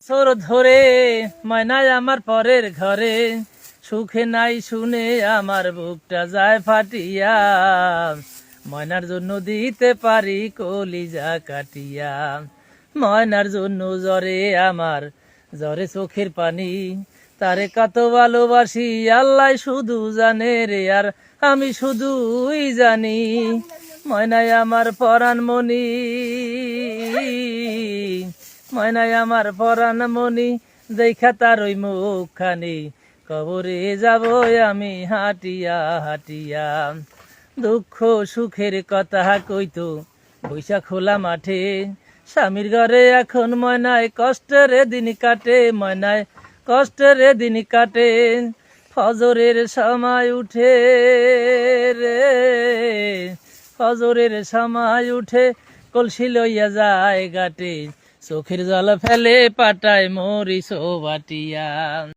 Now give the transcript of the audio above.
বছর ধরে ময়নায় আমার পরের ঘরে, সুখে নাই শুনে আমার বুকটা যায় ফাটিয়া, ময়নার জন্য দিতে পারি কলিজা কাটিয়া। ময়নার জন্য জ্বরে আমার, জ্বরে চোখের পানি, তারে কত ভালোবাসি আল্লাহ শুধু জানে রে, আর আমি শুধুই জানি। ময়নায় আমার পরাণ মনি, ময়নায় আমার পরাণ মনি, দেখা তার ওই মুখখানি, কবরে যাব আমি হাঁটিয়া হাঁটিয়া। দুঃখ সুখের কথা কইতো বৈশা খোলা মাঠে, স্বামীর ঘরে এখন ময়নায় কষ্টের দিন কাটে, ময়নায় কষ্টের দিন কাটে। ফজরের সময় উঠে রে, ফজরের সময় উঠে কলসি লইয়া যায় ঘাটে, চোখের জল ফেলে পাটায় মরিচ বাটিয়া।